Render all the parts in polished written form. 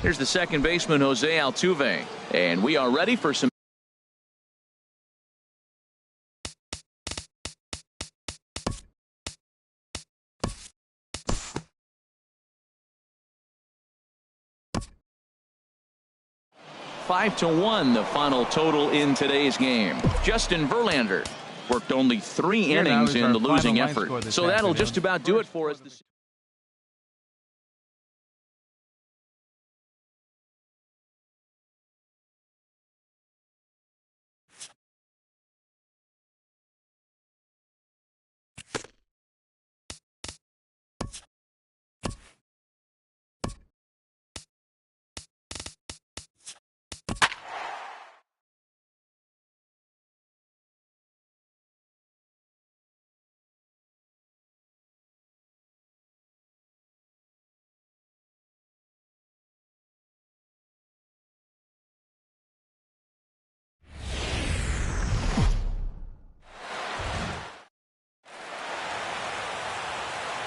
Here's the second baseman, Jose Altuve. And we are ready for some. Five to 1 the final total in today's game. Justin Verlander worked only 3 innings in the losing effort. So that'll just about do it for us.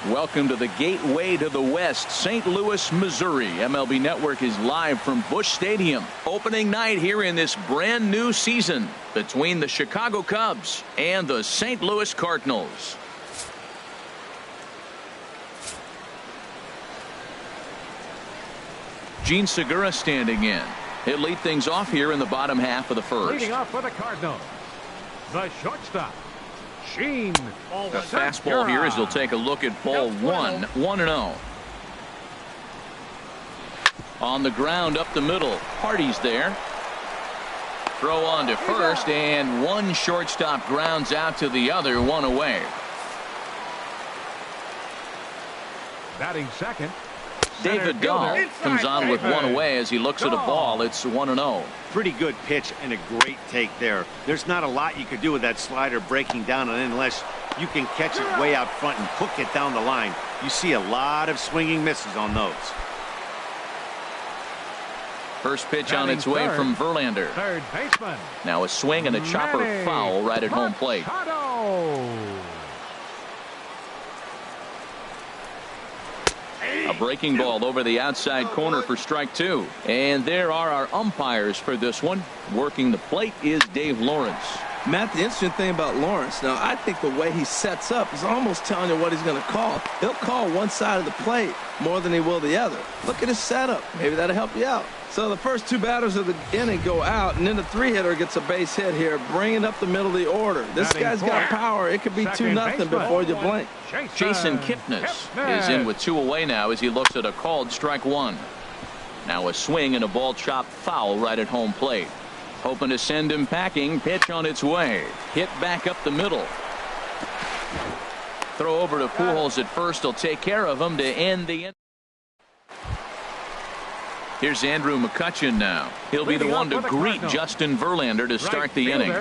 Welcome to the gateway to the West, St. Louis, Missouri. MLB Network is live from Busch Stadium. Opening night here in this brand new season between the Chicago Cubs and the St. Louis Cardinals. Gene Segura standing in. He'll lead things off here in the bottom half of the first. Leading off for the Cardinals, the shortstop, Gene. The fastball here as he'll take a look at ball 1, 1-0. On the ground up the middle. Hardy's there. Throw on to first, and one shortstop grounds out to the other, one away. Batting second, David Dahl comes on with one away as he looks at a ball. It's 1-0. Pretty good pitch and a great take there. There's not a lot you could do with that slider breaking down, and unless you can catch it way out front and hook it down the line, you see a lot of swinging misses on those. First pitch on its way from Verlander. Third baseman. Now a swing and a chopper foul right at home plate. A breaking ball over the outside corner for strike 2. And there are our umpires for this one. Working the plate is Dave Lawrence. Matt, the interesting thing about Lawrence, now I think the way he sets up is almost telling you what he's going to call. He'll call one side of the plate more than he will the other. Look at his setup. Maybe that'll help you out. So the first 2 batters of the inning go out, and then the 3-hitter gets a base hit here, bringing up the middle of the order. This guy's got power. It could be 2-0 before you blink. Jason Kipnis is in with 2 away now as he looks at a called strike 1. Now a swing and a ball chopped foul right at home plate. Hoping to send him packing. Pitch on its way. Hit back up the middle. Throw over to Pujols at first. He'll take care of him to end the inning. Here's Andrew McCutchen now. He'll be the one to greet Justin Verlander to start the inning.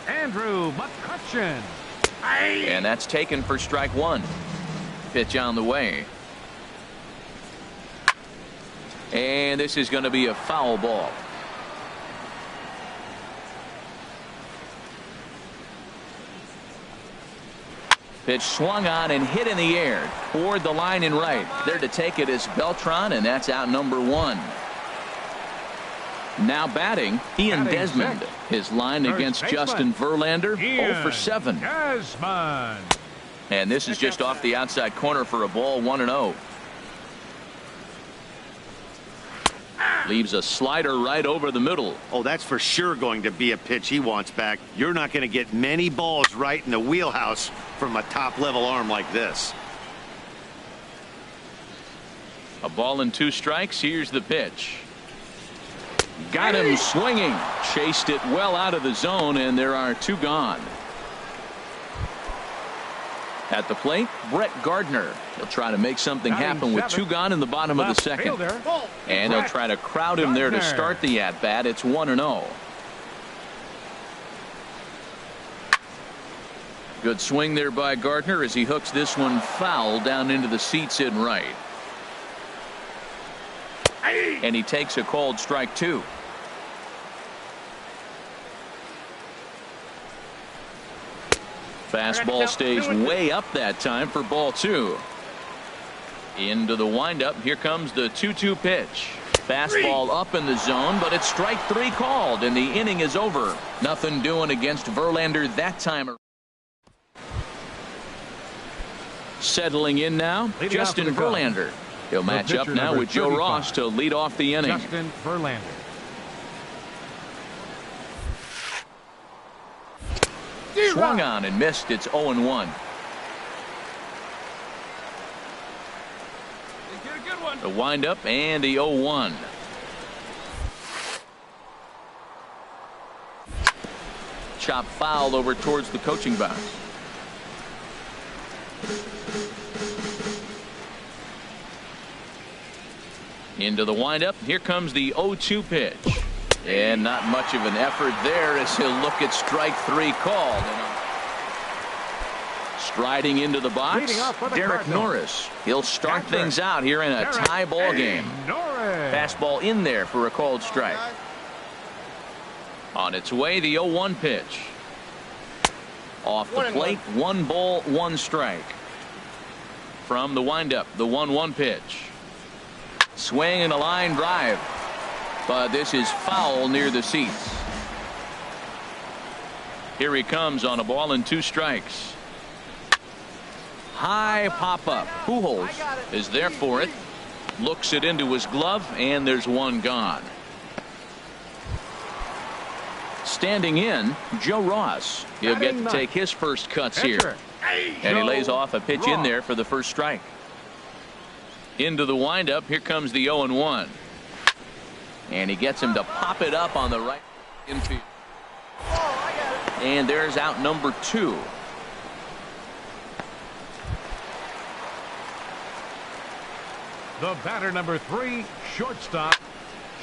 Andrew McCutchen. And that's taken for strike 1. Pitch on the way. And this is going to be a foul ball. Pitch swung on and hit in the air toward the line and right. There to take it is Beltran, and that's out number 1. Now batting, Ian Desmond. His line against Justin Verlander, 0 for 7. And this is just off the outside corner for a ball, 1-0. Leaves a slider right over the middle. Oh, that's for sure going to be a pitch he wants back. You're not going to get many balls right in the wheelhouse from a top-level arm like this. A ball and 2 strikes. Here's the pitch. Got him swinging. Chased it well out of the zone, and there are 2 gone. At the plate, Brett Gardner. He'll try to make something happen with 2 gone in the bottom of the second. And he'll try to crowd him there to start the at-bat. It's 1-0. Good swing there by Gardner as he hooks this one foul down into the seats in right. And he takes a called strike 2. Fastball stays way up that time for ball 2. Into the windup. Here comes the 2-2 pitch. Fastball up in the zone, but it's strike 3 called, and the inning is over. Nothing doing against Verlander that time. Settling in now, Justin Verlander. He'll match up now with Joe Ross to lead off the inning. Justin Verlander. Swung on and missed. It's 0-1. The windup and the 0-1. Chop foul over towards the coaching box. Into the windup. Here comes the 0-2 pitch. And not much of an effort there as he'll look at strike 3 called. Striding into the box, Derek Norris. He'll start things out here in a tie ball game. Fastball in there for a called strike. On its way, the 0-1 pitch. Off the plate, 1 ball, 1 strike. From the windup, the 1-1 pitch. Swing and a line drive. But this is foul near the seats. Here he comes on a ball and 2 strikes. High pop up. Pujols is there for it. Looks it into his glove, and there's 1 gone. Standing in, Joe Ross. He'll get to take his first cuts here. And he lays off a pitch in there for the first strike. Into the windup. Here comes the 0-1. And he gets him to pop it up on the right infield. And there's out number 2. The batter number 3, shortstop.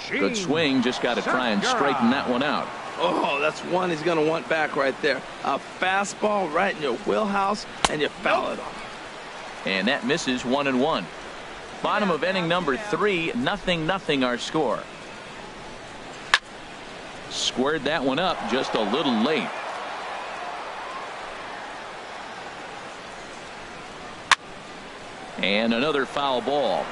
Good swing. Just got to try and straighten that one out. Oh, that's one he's going to want back right there. A fastball right in your wheelhouse, and you foul it off. And that misses. 1-1. Bottom of inning number 3. 0-0 our score. Squared that one up just a little late. And another foul ball.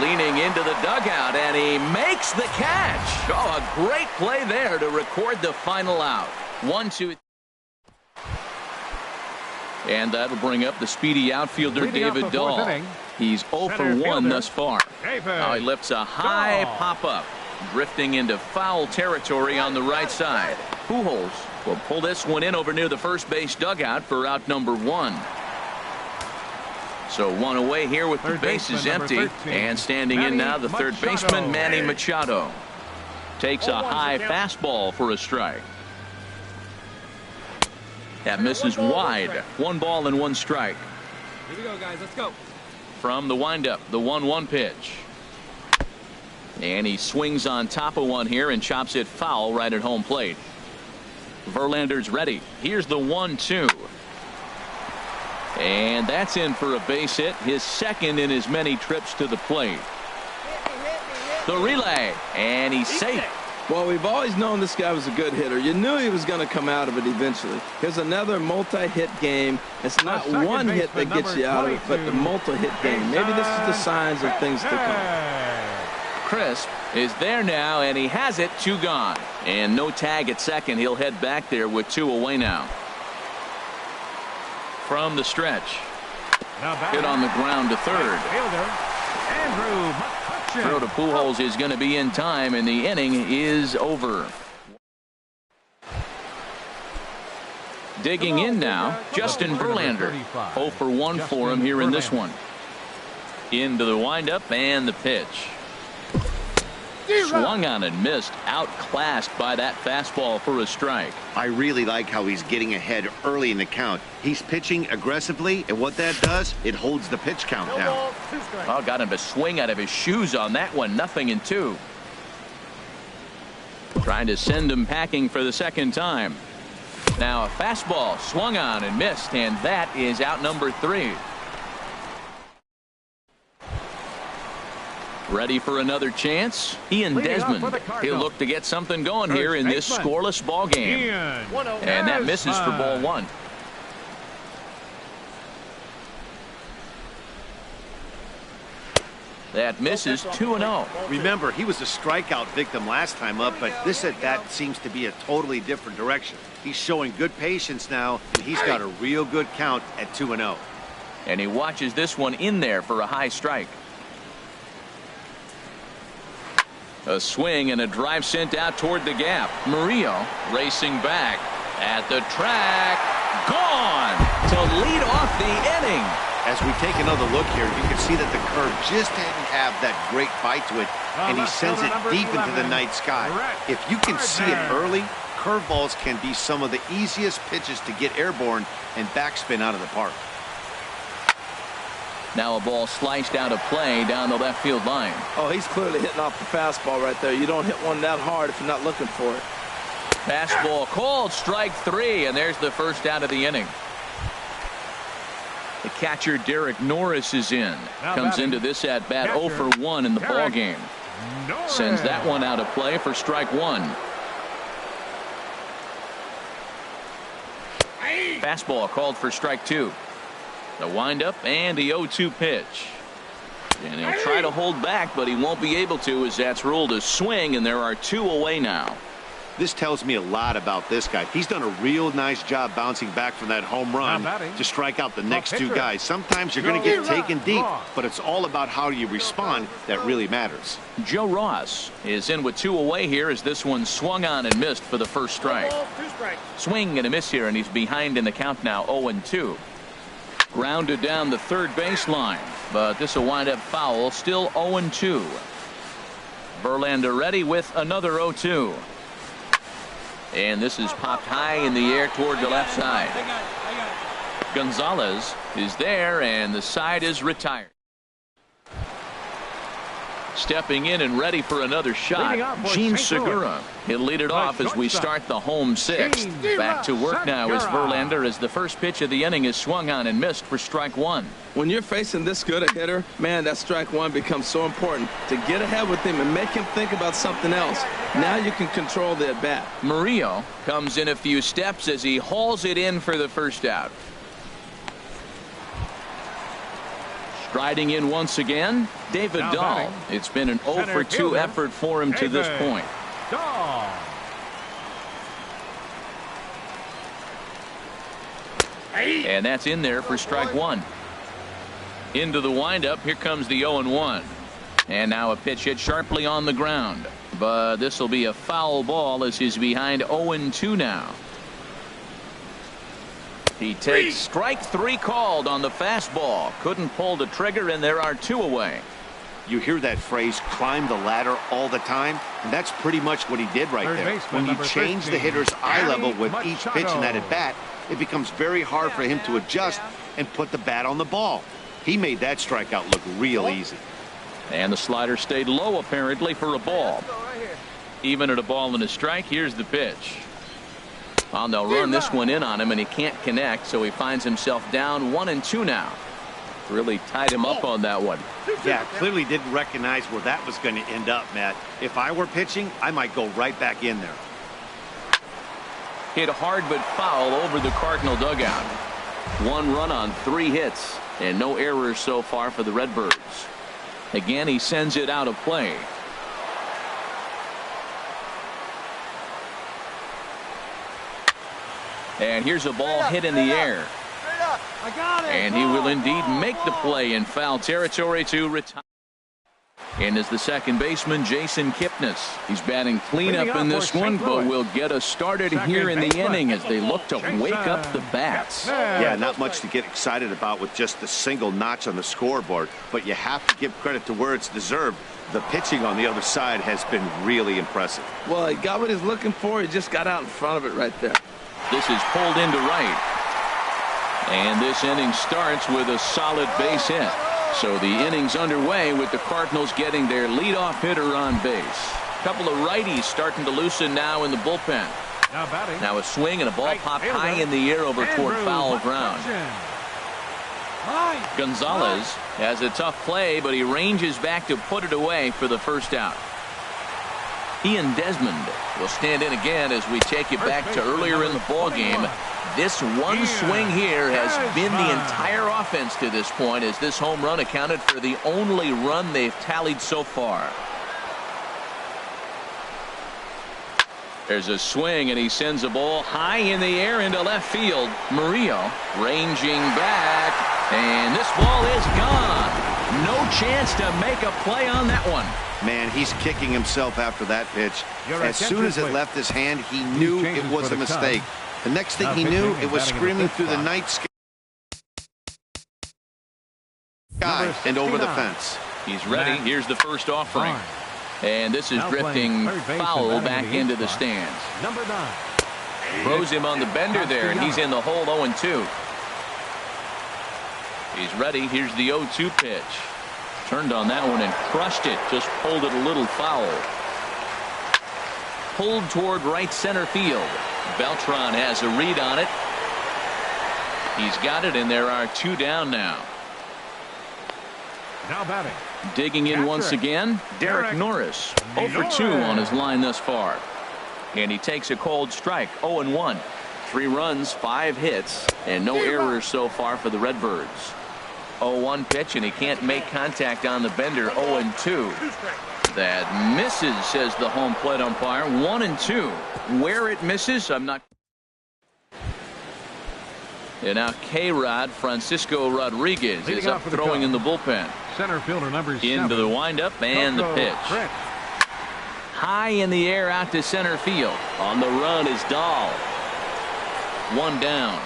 Leaning into the dugout, and he makes the catch. Oh, a great play there to record the final out. 1-2. And that'll bring up the speedy outfielder David Dahl. He's 0 for 1 thus far. Now he lifts a high pop-up, drifting into foul territory on the right side. Pujols will pull this one in over near the first base dugout for out number 1. So 1 away here with the bases empty. And standing in now, the third baseman, Manny Machado. Takes a high fastball for a strike. That misses wide. 1 ball and 1 strike. Here we go, guys. Let's go. From the windup, the 1-1 pitch. And he swings on top of one here and chops it foul right at home plate. Verlander's ready. Here's the 1-2. And that's in for a base hit, his second in as many trips to the plate. The relay, and he's safe. Well, we've always known this guy was a good hitter. You knew he was going to come out of it eventually. Here's another multi-hit game. It's not one hit that gets you out of it, but the multi-hit game. Maybe this is the signs of things to come. Crisp is there now, and he has it. 2 gone. And no tag at second. He'll head back there with 2 away now. From the stretch. Hit on the ground to third. Throw to Pujols is going to be in time, and the inning is over. Digging in now, Justin Verlander. 0 for 1 for him here in this one. Into the windup and the pitch. Swung on and missed, outclassed by that fastball for a strike. I really like how he's getting ahead early in the count. He's pitching aggressively, and what that does, it holds the pitch count down. Oh, got him to swing out of his shoes on that one. 0-2. Trying to send him packing for the second time. Now a fastball swung on and missed, and that is out number 3. Ready for another chance? Ian Desmond. He'll look to get something going here in this scoreless ball game. And that misses for ball 1. That misses 2-0. Remember, he was a strikeout victim last time up, but this at bat seems to be a totally different direction. He's showing good patience now, and he's got a real good count at 2-0. And he watches this one in there for a high strike. A swing and a drive sent out toward the gap. Murillo racing back at the track. Gone to lead off the inning. As we take another look here, you can see that the curve just didn't have that great bite to it, and he sends it deep into the night sky. If you can see it early, curveballs can be some of the easiest pitches to get airborne and backspin out of the park. Now a ball sliced out of play down the left field line. Oh, he's clearly hitting off the fastball right there. You don't hit one that hard if you're not looking for it. Fastball called, strike 3, and there's the first out of the inning. The catcher Derek Norris is in. Comes into this at bat 0 for 1 in the ball game. Sends that one out of play for strike 1. Fastball called for strike 2. The windup and the 0-2 pitch. And he'll try to hold back, but he won't be able to, as that's ruled a swing, and there are 2 away now. This tells me a lot about this guy. He's done a real nice job bouncing back from that home run to strike out the next 2 guys. Sometimes you're going to get taken deep, but it's all about how you respond that really matters. Joe Ross is in with 2 away here as this one swung on and missed for the first strike. Swing and a miss here, and he's behind in the count now, 0-2. Grounded down the third baseline, but this will wind up foul, still 0-2. Verlander ready with another 0-2. And this is popped high in the air toward the left side. Gonzalez is there, and the side is retired. Stepping in and ready for another shot, Gene Segura. He'll lead it off as we start the home 6th. Back to work now is Verlander as the first pitch of the inning is swung on and missed for strike 1. When you're facing this good a hitter, man, that strike 1 becomes so important to get ahead with him and make him think about something else. Now you can control the at bat. Murillo comes in a few steps as he hauls it in for the first out. Striding in once again, David Dahl. It's been an 0 for 2 effort for him to this point. And that's in there for strike 1. Into the windup. Here comes the 0-1. And now a pitch hit sharply on the ground. But this will be a foul ball as he's behind 0-2 now. He takes strike 3 called on the fastball. Couldn't pull the trigger, and there are 2 away. You hear that phrase, climb the ladder, all the time, and that's pretty much what he did right there. When you change the hitter's eye level with each pitch in that at bat, it becomes very hard for him to adjust and put the bat on the ball. He made that strikeout look real easy. And the slider stayed low apparently for a ball. Even at a ball and a strike, here's the pitch. Well, they'll run this one in on him, and he can't connect, so he finds himself down 1-2 now. Really tied him up on that one. Yeah, clearly didn't recognize where that was going to end up, Matt. If I were pitching, I might go right back in there. Hit hard but foul over the Cardinal dugout. 1 run on 3 hits, and no errors so far for the Redbirds. Again, he sends it out of play. And here's a ball hit in the air. And he will indeed make the play in foul territory to retire. And is the second baseman, Jason Kipnis. He's batting cleanup in this one, but will get us started here in the inning as they look to wake up the bats. Yeah, not much to get excited about with just the single notch on the scoreboard, but you have to give credit to where it's deserved. The pitching on the other side has been really impressive. Well, he got what he's looking for. He just got out in front of it right there. This is pulled into right. And this inning starts with a solid base hit. So the inning's underway with the Cardinals getting their leadoff hitter on base. A couple of righties starting to loosen now in the bullpen. Now a swing and a ball popped high in the air over toward foul ground. Gonzalez has a tough play, but he ranges back to put it away for the first out. Ian Desmond will stand in again as we take you back to earlier in the ball game. This one swing here has been the entire offense to this point, as this home run accounted for the only run they've tallied so far. There's a swing, and he sends a ball high in the air into left field. Murillo ranging back, and this ball is gone. No chance to make a play on that one. Man, he's kicking himself after that pitch. As soon as it left his hand, he knew it was a mistake. The next thing he knew, it was screaming through the night sky and over the fence. He's ready. Here's the first offering. And this is drifting foul back into the stands. Number 9. Throws him on the bender there, and he's in the hole 0-2. He's ready. Here's the 0-2 pitch. Turned on that one and crushed it. Just pulled it a little foul. Pulled toward right center field. Beltran has a read on it. He's got it, and there are 2 down now. Now batting. Digging in once again, Derek Norris. 0 for 2 on his line thus far. And he takes a cold strike. 0-1. 3 runs, 5 hits, and no errors so far for the Redbirds. 0-1 pitch, and he can't make contact on the bender. 0-2. That misses, says the home plate umpire. 1-2. Where it misses, I'm not. And now K-Rod, Francisco Rodriguez, is up throwing in the bullpen. Center fielder number 7. Into the windup and the pitch. High in the air out to center field. On the run is Dahl. 1 down.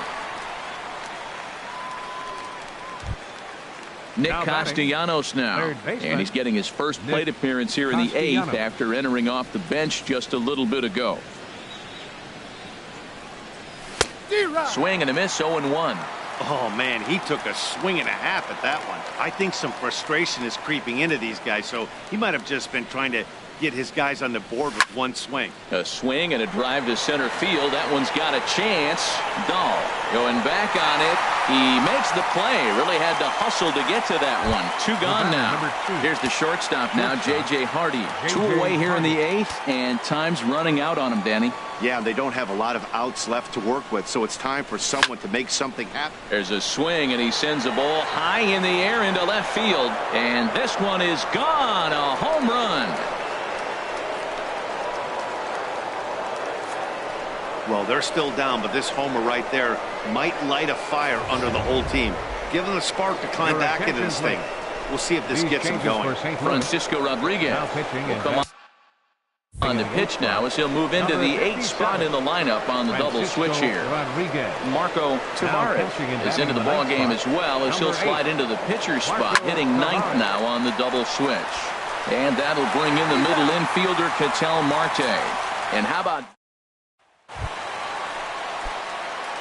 Nick Castellanos now, and he's getting his first plate appearance here in the 8th after entering off the bench just a little bit ago. Swing and a miss. 0-1. Oh, man, he took a swing and a half at that one. I think some frustration is creeping into these guys, so he might have just been trying to get his guys on the board with one swing. A swing and a drive to center field. That one's got a chance. Dahl going back on it. He makes the play. Really had to hustle to get to that one. 2 gone now. Here's the shortstop now, J.J. Hardy. 2 away here in the 8th, and time's running out on him, Danny. Yeah, they don't have a lot of outs left to work with, so it's time for someone to make something happen. There's a swing, and he sends a ball high in the air into left field, and this one is gone. A home run. Well, they're still down, but this homer right there might light a fire under the whole team. Give them a spark to climb back into this thing. We'll see if this gets them going. Francisco Rodriguez will come on the pitch now as he'll move into the 8th spot in the lineup on the double switch here. Marco Tavares is into the ball game as well, as he'll slide into the pitcher's spot, hitting 9th now on the double switch. And that'll bring in the middle infielder, Ketel Marte. And how about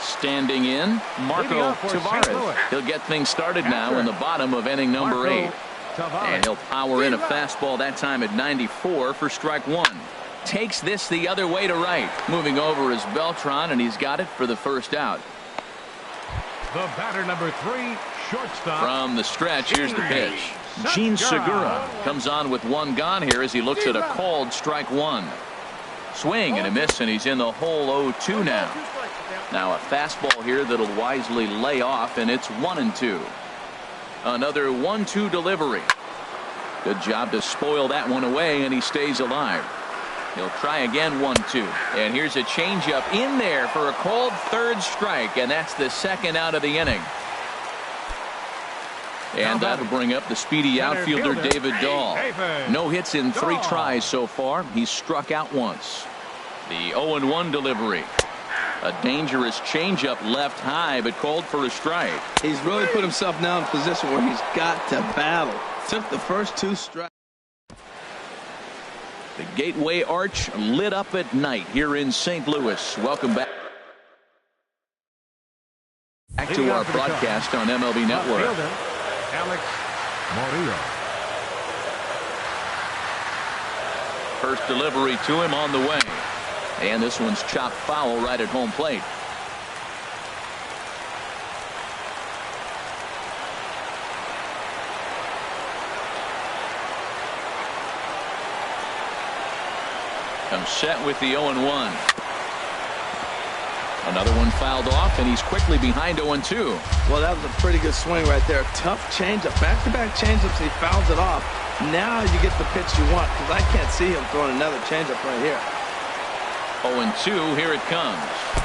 standing in, Marco Tavares. He'll get things started now in the bottom of inning number 8. And he'll power in a fastball that time at 94 for strike 1. Takes this the other way to right. Moving over is Beltran, and he's got it for the first out. The batter number 3, shortstop. From the stretch, here's the pitch. Gene Segura comes on with 1 gone here as he looks at a called strike 1. Swing and a miss, and he's in the hole 0-2 now. Now a fastball here that'll wisely lay off, and it's 1-2. Another 1-2 delivery. Good job to spoil that one away, and he stays alive. He'll try again. 1-2. And here's a changeup in there for a called 3rd strike, and that's the 2nd out of the inning. And that'll bring up the speedy outfielder David Dahl. No hits in 3 tries so far. He's struck out once. The 0-1 delivery. A dangerous changeup left high, but called for a strike. He's really put himself now in a position where he's got to battle. Took the first 2 strikes. The Gateway Arch lit up at night here in St. Louis. Welcome back to our broadcast on MLB Network. Alex Murillo. First delivery to him on the way. And this one's chopped foul right at home plate. Comes set with the 0-1. Another one fouled off, and he's quickly behind 0-2. Well, that was a pretty good swing right there. Tough changeup. Back-to-back changeups, and he fouls it off. Now you get the pitch you want, because I can't see him throwing another changeup right here. 0-2, here it comes.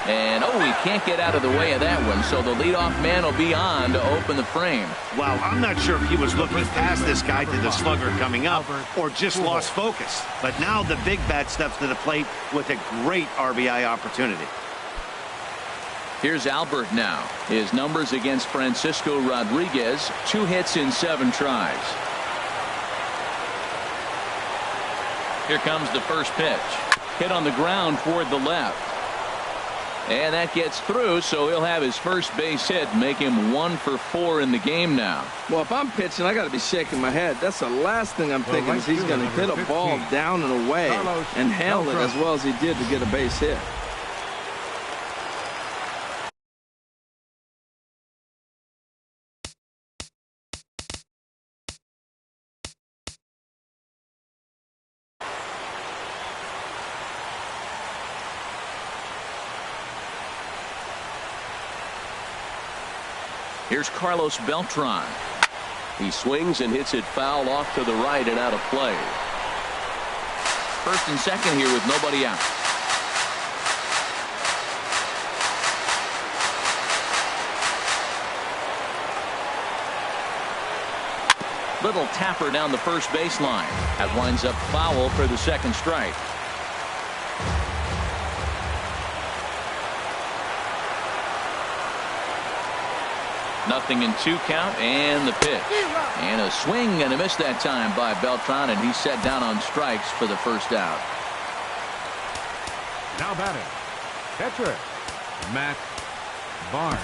And, he can't get out of the way of that one, so the leadoff man will be on to open the frame. Wow, I'm not sure if he was looking past this guy to the slugger coming up or just lost focus. But now the big bat steps to the plate with a great RBI opportunity. Here's Albert now. His numbers against Francisco Rodriguez, 2 hits in 7 tries. Here comes the first pitch. Hit on the ground toward the left. And that gets through, so he'll have his first base hit, make him 1 for 4 in the game now. Well, if I'm pitching, I got to be shaking my head. That's the last thing I'm thinking is he's going to hit a ball down and away and handle it as well as he did to get a base hit. Here's Carlos Beltran. He swings and hits it foul off to the right and out of play. First and second here with nobody out. Little tapper down the first baseline. That winds up foul for the second strike. Nothing in 2 count, and the pitch. And a swing and a miss that time by Beltran, and he's set down on strikes for the first out. Now batting, catcher, Matt Barnes.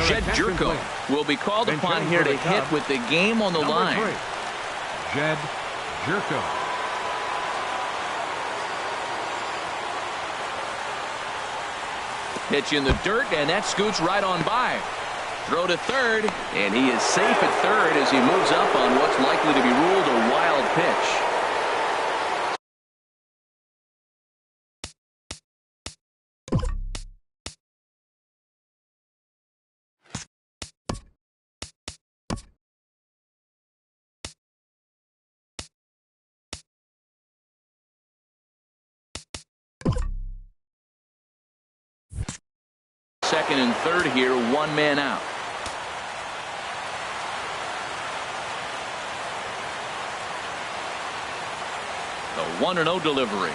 Jed Jerko will be called upon here to hit with the game on the line. 3, Jed Jerko. Pitch in the dirt, and that scoots right on by. Throw to third, and he is safe at third as he moves up on what's likely to be ruled a wild pitch. Second and third here, 1 man out. The 1-0 delivery.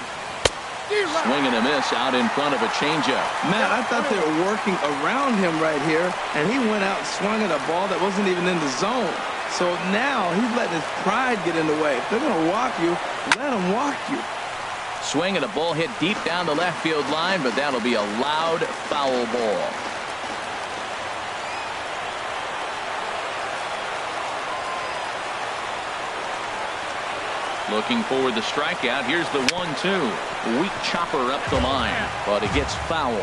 Swing and a miss out in front of a changeup. Matt, I thought they were working around him right here, and he went out and swung at a ball that wasn't even in the zone. So now he's letting his pride get in the way. If they're going to walk you, let them walk you. Swing and a ball hit deep down the left field line, but that'll be a loud foul ball. Looking for the strikeout. Here's the 1-2. Weak chopper up the line, but it gets foul.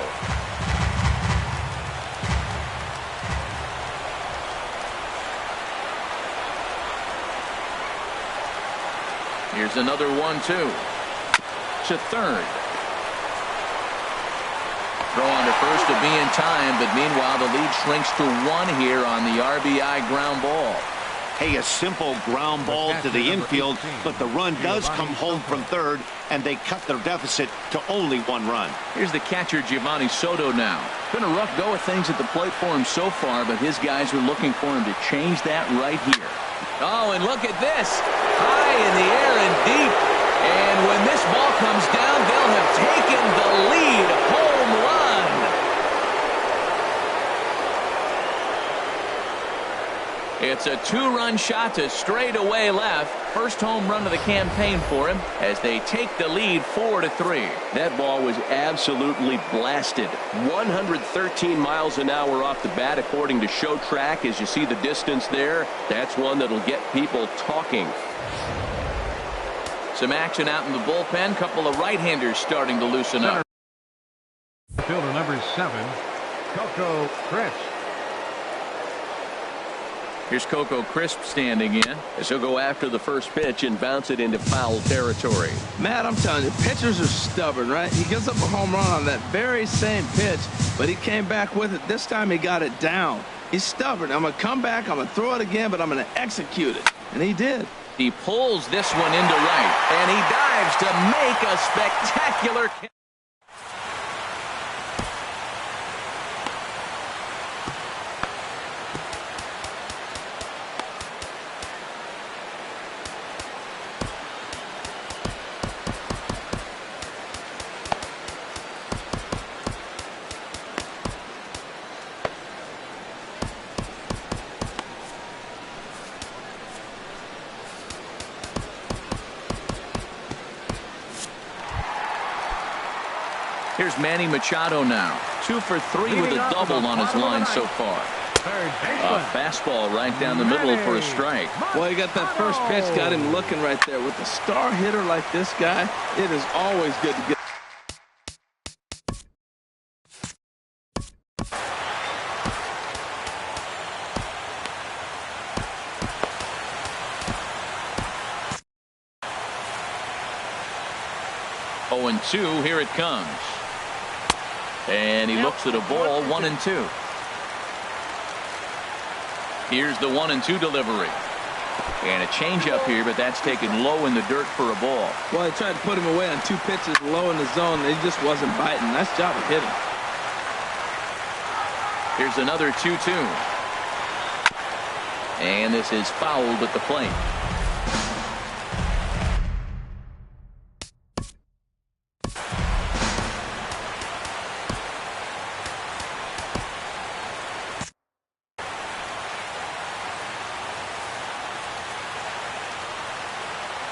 Here's another 1-2. To third. Throw on to first to be in time, but meanwhile the lead shrinks to 1 here on the RBI ground ball. Hey, a simple ground ball to the infield, but the run does come home from third, and they cut their deficit to only 1 run. Here's the catcher, Giovanni Soto now. Been a rough go of things at the plate for him so far, but his guys are looking for him to change that right here. Oh, and look at this. High in the air and deep. And when this ball comes down, they'll have taken the lead. Home run. It's a 2-run shot to straightaway left. First home run of the campaign for him as they take the lead 4-3. That ball was absolutely blasted. 113 miles an hour off the bat according to Show Track. As you see the distance there, that's one that'll get people talking. Some action out in the bullpen. Couple of right-handers starting to loosen up. Fielder number 7, Coco Chris. Here's Coco Crisp standing in as he'll go after the first pitch and bounce it into foul territory. Matt, I'm telling you, pitchers are stubborn, right? He gives up a home run on that very same pitch, but he came back with it. This time he got it down. He's stubborn. I'm going to come back, I'm going to throw it again, but I'm going to execute it. And he did. He pulls this one into right, and he dives to make a spectacular catch. Here's Manny Machado now. 2 for 3 with a double on his line so far. A fastball right down the middle for a strike. Well, he got that first pitch, got him looking right there. With a star hitter like this guy, it is always good to get. Oh, and 2, here it comes. And he looks at a ball, 1-2. Here's the 1-2 delivery. And a changeup here, but that's taken low in the dirt for a ball. Well, they tried to put him away on 2 pitches low in the zone. He just wasn't biting. Nice job of hitting. Here's another 2-2. And this is fouled at the plate.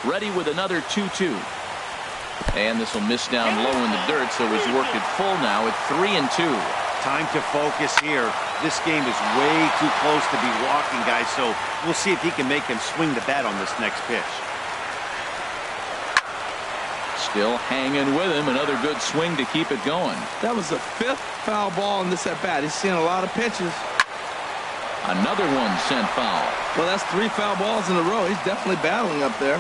Ready with another 2-2. And this will miss down low in the dirt, so he's worked it full now at 3-2. Time to focus here. This game is way too close to be walking, guys, so we'll see if he can make him swing the bat on this next pitch. Still hanging with him. Another good swing to keep it going. That was the 5th foul ball in this at-bat. He's seen a lot of pitches. Another one sent foul. Well, that's 3 foul balls in a row. He's definitely battling up there.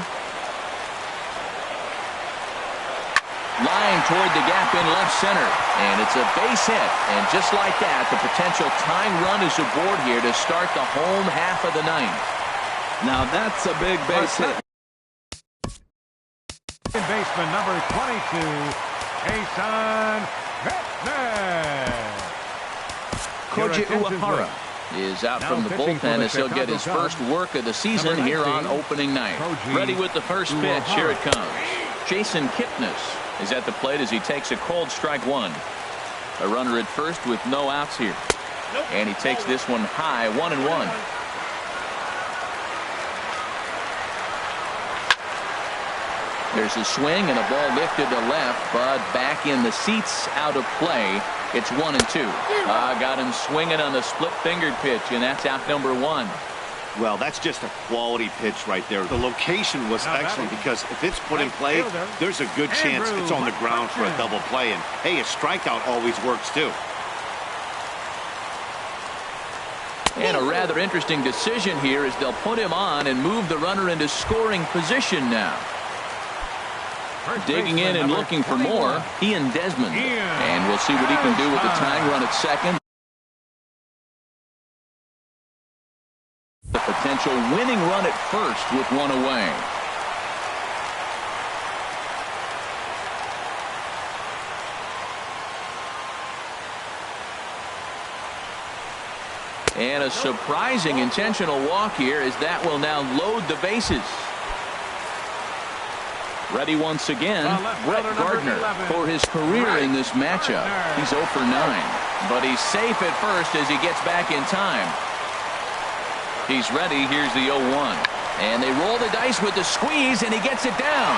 Line toward the gap in left center. And it's a base hit. And just like that, the potential tying run is aboard here to start the home half of the 9th. Now that's a big base hit. Baseman number 22, Jason Koji Uehara is out from the bullpen as he'll get his first work of the season here on opening night. Ready with the first pitch. Here it comes. Jason Kipnis is at the plate as he takes a cold strike 1. A runner at first with no outs here. And he takes this one high, 1-1. There's a swing and a ball lifted to left, but back in the seats, out of play. It's 1-2. Got him swinging on the split-fingered pitch, and that's out number 1. Well, that's just a quality pitch right there. The location was excellent because if it's put in play, there's a good chance it's on the ground for a double play. And, hey, a strikeout always works, too. And a rather interesting decision here as they'll put him on and move the runner into scoring position now. Digging in and looking for more, Ian Desmond. And we'll see what he can do with the tying run at second. The potential winning run at first with 1 away. And a surprising intentional walk here as that will now load the bases. Ready once again, Brett Gardner for his career in this matchup. He's 0 for 9, but he's safe at first as he gets back in time. He's ready. Here's the 0-1. And they roll the dice with the squeeze, and he gets it down.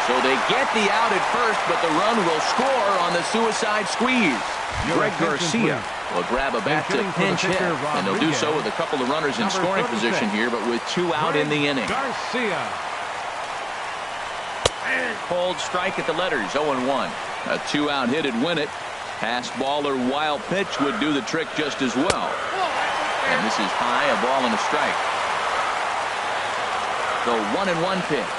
So they get the out at first, but the run will score on the suicide squeeze. Greg Garcia will grab a bat to pinch hit, and they'll do so with a couple of runners in scoring position here, but with 2 out in the inning. Garcia. Cold strike at the letters, 0-1. A 2-out hit'd win it. Pass ball or wild pitch would do the trick just as well. And this is high, a ball and a strike. The 1-1 pitch.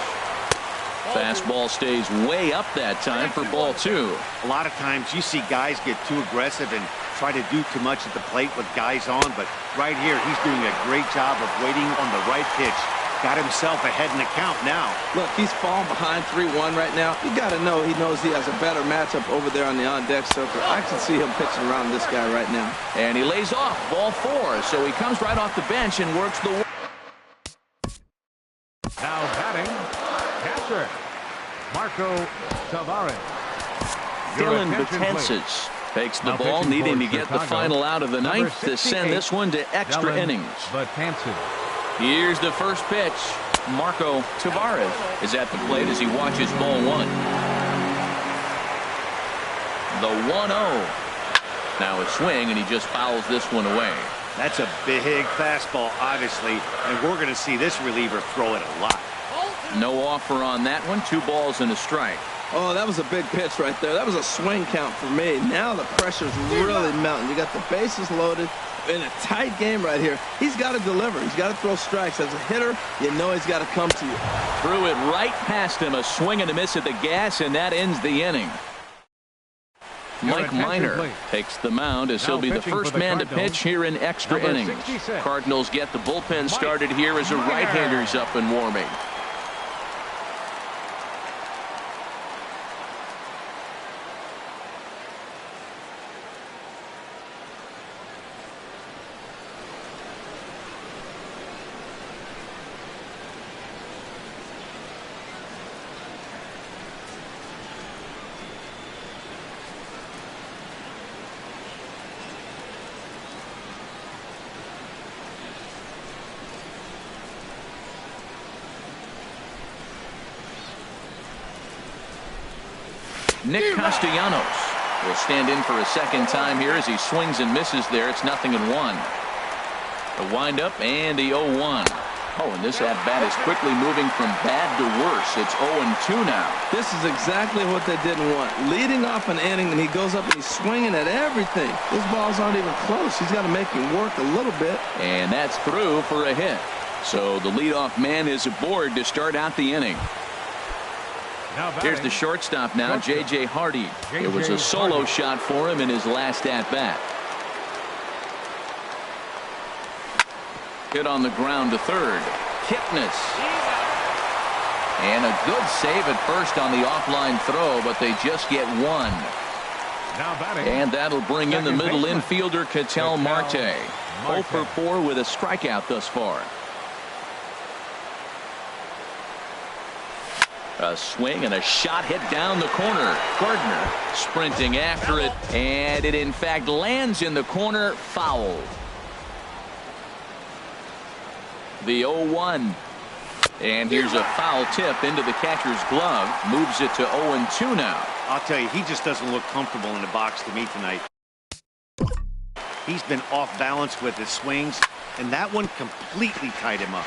Fastball stays way up that time for ball 2. A lot of times you see guys get too aggressive and try to do too much at the plate with guys on, but right here he's doing a great job of waiting on the right pitch. Got himself ahead in the count now. Look, he's falling behind 3-1 right now. You got to know he knows he has a better matchup over there on the on-deck circle. I can see him pitching around this guy right now. And he lays off ball 4, so he comes right off the bench and works the. Now batting, catcher, Marco Tavares. Dylan Betances takes the ball, needing to get the final out of the ninth to send this one to extra innings. Here's the first pitch. Marco Tavares is at the plate as he watches ball 1. The 1-0. Now a swing, and he just fouls this one away. That's a big fastball, obviously, and we're going to see this reliever throw it a lot. No offer on that one. 2 balls and a strike. Oh, that was a big pitch right there. That was a swing count for me. Now the pressure's really mounting. You got the bases loaded in a tight game right here. He's got to deliver. He's got to throw strikes. As a hitter, you know he's got to come to you. Threw it right past him. A swing and a miss at the gas, and that ends the inning. Mike Minor takes the mound as he'll be the first man to pitch here in extra innings. Cardinals get the bullpen started here as a right-hander's up and warming. Nick Castellanos will stand in for a second time here as he swings and misses there. It's 0-1. The windup and the 0-1. Oh, and this at-bat is quickly moving from bad to worse. It's 0-2 now. This is exactly what they didn't want. Leading off an inning, and he goes up and he's swinging at everything. Those balls aren't even close. He's got to make him work a little bit. And that's through for a hit. So the leadoff man is aboard to start out the inning. Here's the shortstop now, J.J. Hardy. It was a solo shot for him in his last at-bat. Hit on the ground to third. Kipnis. And a good save at first on the offline throw, but they just get one. And that'll bring in the middle infielder, Ketel Marte. 0 for 4 with a strikeout thus far. A swing and a shot hit down the corner. Gardner sprinting after it, and it in fact lands in the corner, foul. The 0-1. And here's a foul tip into the catcher's glove. Moves it to 0-2 now. I'll tell you, he just doesn't look comfortable in the box to me tonight. He's been off balance with his swings, and that one completely tied him up.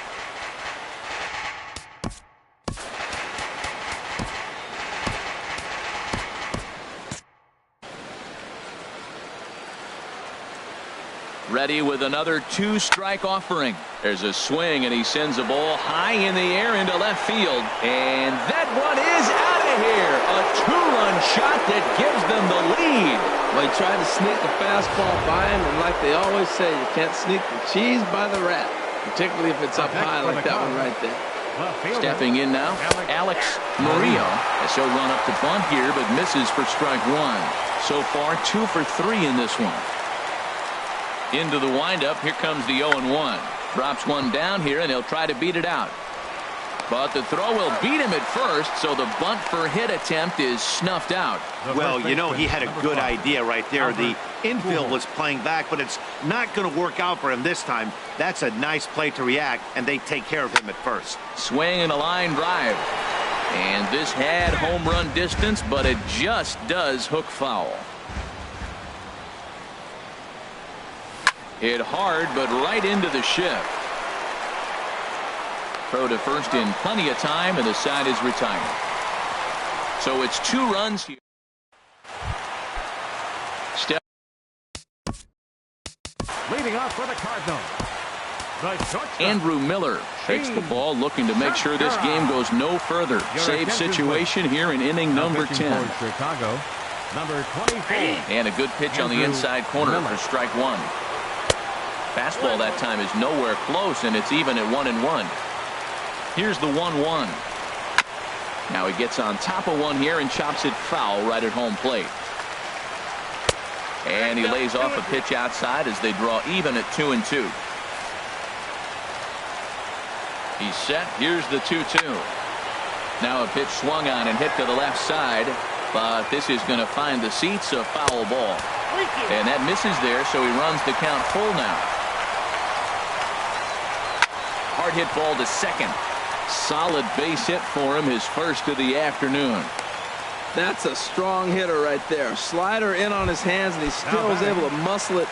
Ready with another 2-strike offering. There's a swing, and he sends a ball high in the air into left field. And that one is out of here. A 2-run shot that gives them the lead. Well, he tried to sneak the fastball by him, and like they always say, you can't sneak the cheese by the rat, particularly if it's up high like that one right there. Stepping in now, Alex Murillo. As he'll run up to bunt here, but misses for strike 1. So far, 2 for 3 in this one. Into the windup. Here comes the 0-1. Drops one down here, and he'll try to beat it out. But the throw will beat him at first, so the bunt for hit attempt is snuffed out. Well, you know, he had a good idea right there. The infield was playing back, but it's not going to work out for him this time. That's a nice play to react, and they take care of him at first. Swing and a line drive. And this had home run distance, but it just does hook foul. Hit hard, but right into the shift. Throw to first in plenty of time, and the side is retired. So it's 2 runs here. Step. Leading off for the Cardinals, the shortstop. Andrew Miller takes the ball, looking to make sure this game goes no further. Save situation here in inning number 10. Chicago, number 24. And a good pitch on the inside corner for strike one. Fastball that time is nowhere close, and it's even at 1-1. Here's the 1-1. Now he gets on top of one here and chops it foul right at home plate. And he lays off a pitch outside as they draw even at 2-2. He's set. Here's the 2-2. Now a pitch swung on and hit to the left side, but this is going to find the seats, a foul ball. And that misses there, so he runs the count full now. Hard hit ball to second. Solid base hit for him, his first of the afternoon. That's a strong hitter right there. Slider in on his hands, and he still is able to muscle it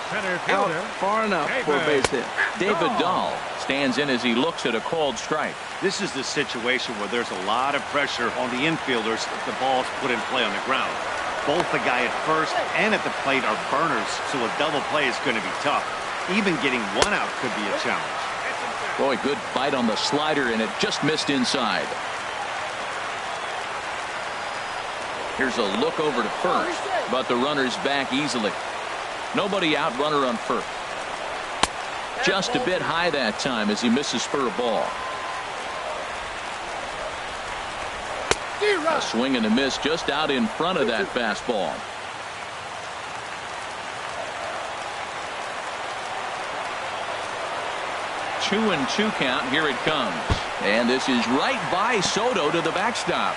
out far enough for a base hit. David Dahl stands in as he looks at a called strike. This is the situation where there's a lot of pressure on the infielders if the ball's put in play on the ground. Both the guy at first and at the plate are burners, so a double play is going to be tough. Even getting one out could be a challenge. Boy, good bite on the slider, and it just missed inside. Here's a look over to first, but the runner's back easily. Nobody out, runner on first. Just a bit high that time as he misses for a ball. A swing and a miss just out in front of that fastball. Two and two count. Here it comes. And this is right by Soto to the backstop.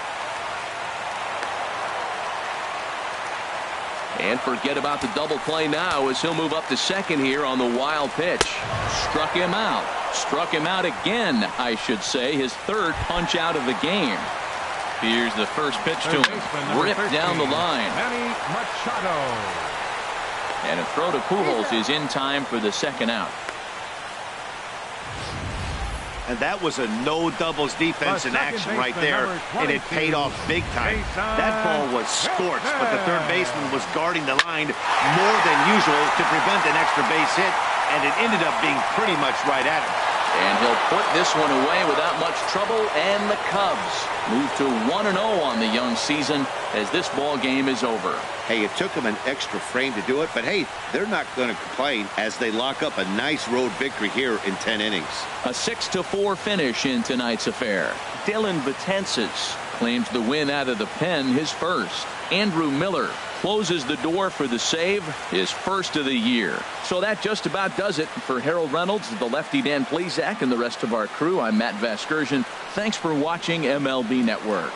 And forget about the double play now as he'll move up to second here on the wild pitch. Struck him out. Struck him out again, I should say. His third punch out of the game. Here's the first pitch to him. Ripped down the line. And a throw to Pujols is in time for the second out. And that was a no doubles defense in action right there, and it paid off big time. That ball was scorched, but the third baseman was guarding the line more than usual to prevent an extra base hit, and it ended up being pretty much right at him. And he'll put this one away without much trouble, and the Cubs move to 1-0 on the young season as this ball game is over. Hey, it took them an extra frame to do it, but hey, they're not going to complain as they lock up a nice road victory here in 10 innings. A 6-4 finish in tonight's affair. Dylan Betances claims the win out of the pen, his first. Andrew Miller closes the door for the save, his first of the year. So that just about does it. For Harold Reynolds, the lefty Dan Plesac, and the rest of our crew, I'm Matt Vasgersian. Thanks for watching MLB Network.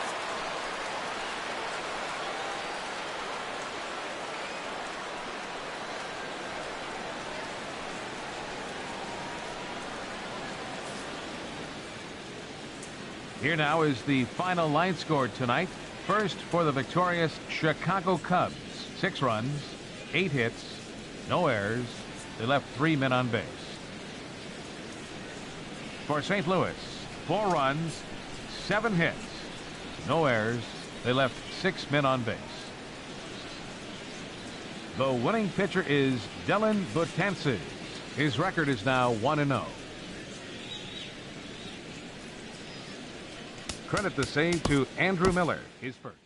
Here now is the final line score tonight. First for the victorious Chicago Cubs. 6 runs, 8 hits, no errors. They left 3 men on base. For St. Louis, 4 runs, 7 hits, no errors. They left 6 men on base. The winning pitcher is Dylan Betances. His record is now 1-0. Credit the save to Andrew Miller, his first.